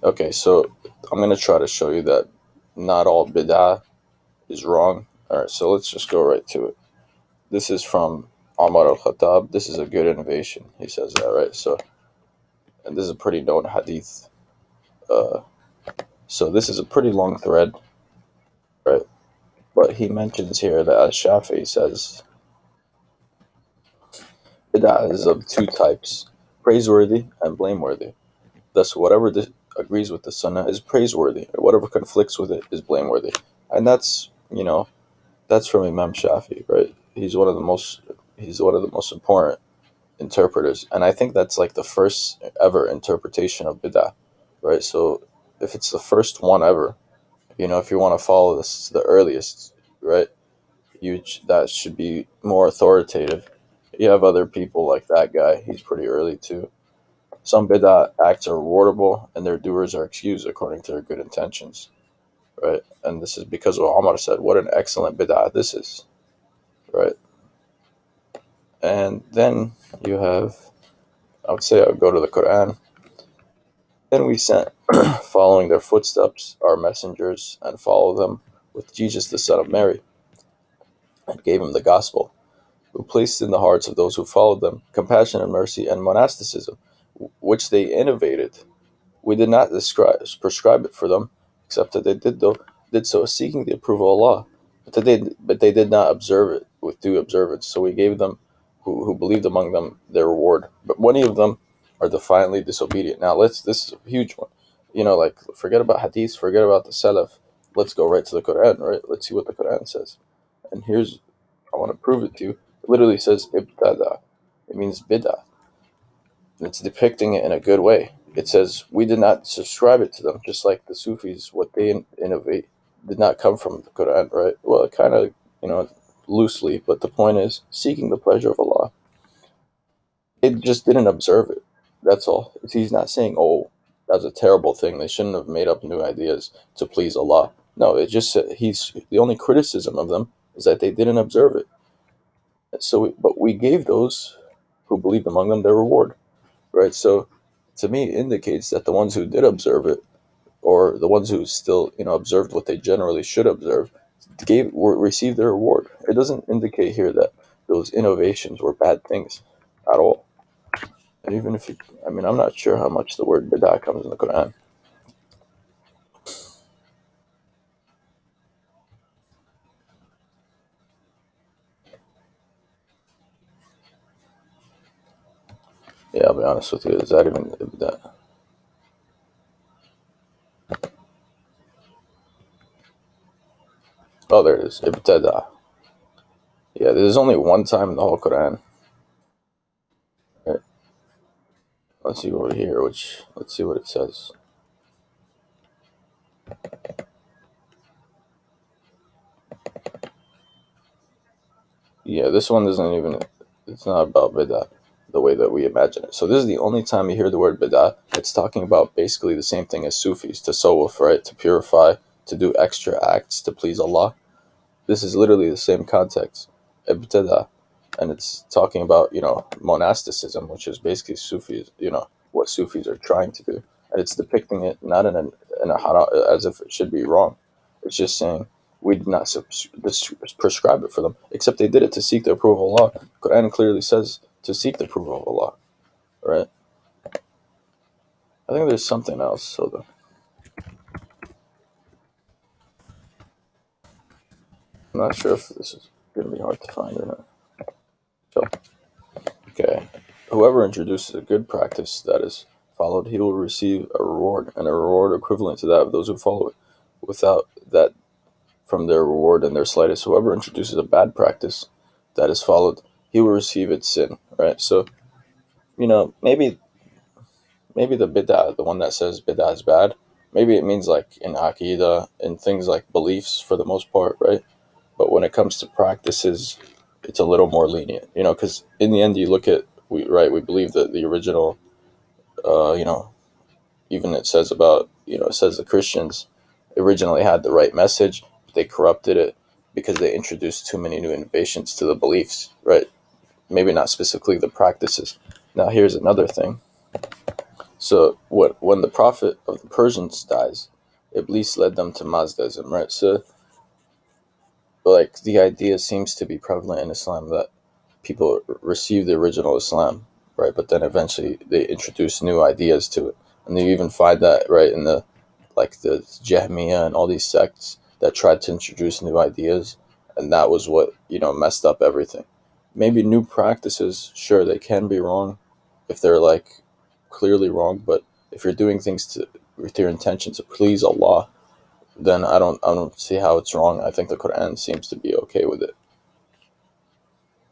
Okay, so I'm going to try to show you that not all bidah is wrong. All right, so let's just go right to it. This is from Omar al-Khattab. This is a good innovation. He says that, right? So, and this is a pretty known hadith. Uh, so this is a pretty long thread, right? But he mentions here that Shafi'i says bidah is of two types: praiseworthy and blameworthy. Thus, whatever agrees with the sunnah is praiseworthy, and whatever conflicts with it is blameworthy. And that's from Imam Shafi, right? He's one of the most important interpreters, and I think that's like the first ever interpretation of bidah, right? So if it's the first one ever, if you want to follow this the earliest, right? That should be more authoritative. You have other people like that guy; he's pretty early too. Some bidah acts are rewardable, and their doers are excused according to their good intentions, right? And this is because what Omar said. What an excellent bidah this is, right? And then you have, I would say, I would go to the Quran. Then we sent, following their footsteps, our messengers, and follow them with Jesus the Son of Mary, and gave him the gospel, who placed in the hearts of those who followed them compassion and mercy and monasticism, which they innovated. We did not prescribe it for them, except that they did so seeking the approval of Allah, but they did not observe it with due observance. So we gave them, who believed among them, their reward. But many of them are defiantly disobedient. Now this is a huge one. Like forget about hadith, forget about the salaf. Let's go right to the Quran, right? Let's see what the Quran says. And I want to prove it to you. It literally says ibtada. It means bid'ah. It's depicting it in a good way. It says, we did not subscribe it to them, just like the Sufis, what they innovate did not come from the Quran, right? Well, it kind of, loosely, but the point is seeking the pleasure of Allah. It just didn't observe it. That's all. He's not saying, oh, that's a terrible thing. They shouldn't have made up new ideas to please Allah. No, it just said the only criticism of them is that they didn't observe it. But we gave those who believed among them their reward, right? So to me, it indicates that the ones who did observe it, or the ones who still observed what they generally should observe, received their reward. It doesn't indicate here that those innovations were bad things at all. And even if I'm not sure how much the word bidah comes in the Quran. Yeah, I'll be honest with you. Is that even that? Oh, there it is. Ibtada. Yeah, there's only one time in the whole Quran. Right. Let's see over here. Let's see what it says. Yeah, this one doesn't even. It's not about bidah the way that we imagine it. So this is the only time you hear the word bidah. It's talking about basically the same thing as Sufis, to tasawwuf, right? To purify, to do extra acts to please Allah. This is literally the same context, ibtada, and it's talking about monasticism, which is basically Sufis. What Sufis are trying to do, and it's depicting it not in a haram, as if it should be wrong. It's just saying we did not prescribe it for them, except they did it to seek the approval of Allah. Quran clearly says to seek the approval of Allah, right? I think there's something else. I'm not sure if this is going to be hard to find or not. So, okay. Whoever introduces a good practice that is followed, he will receive a reward, and a reward equivalent to that of those who follow it, without that from their reward and their slightest. Whoever introduces a bad practice that is followed, he will receive its sin, right? So, maybe the bid'ah, the one that says bid'ah is bad, maybe it means like in aqidah and things like beliefs for the most part, right? But when it comes to practices, it's a little more lenient, because in the end, you look at we believe that the original, uh, you know, even it says about, it says the Christians originally had the right message, but they corrupted it because they introduced too many new innovations to the beliefs, right? Maybe not specifically the practices. Now, here's another thing. So when the prophet of the Persians dies, Iblis led them to Mazdaism, right? So like the idea seems to be prevalent in Islam that people receive the original Islam, right? But then eventually they introduce new ideas to it, and you even find that right in the the Jahmiyyah and all these sects that tried to introduce new ideas, and that was what messed up everything. Maybe new practices, sure, they can be wrong if they're clearly wrong, but if you're doing things with your intention to please Allah, then I don't see how it's wrong. I think the Quran seems to be okay with it.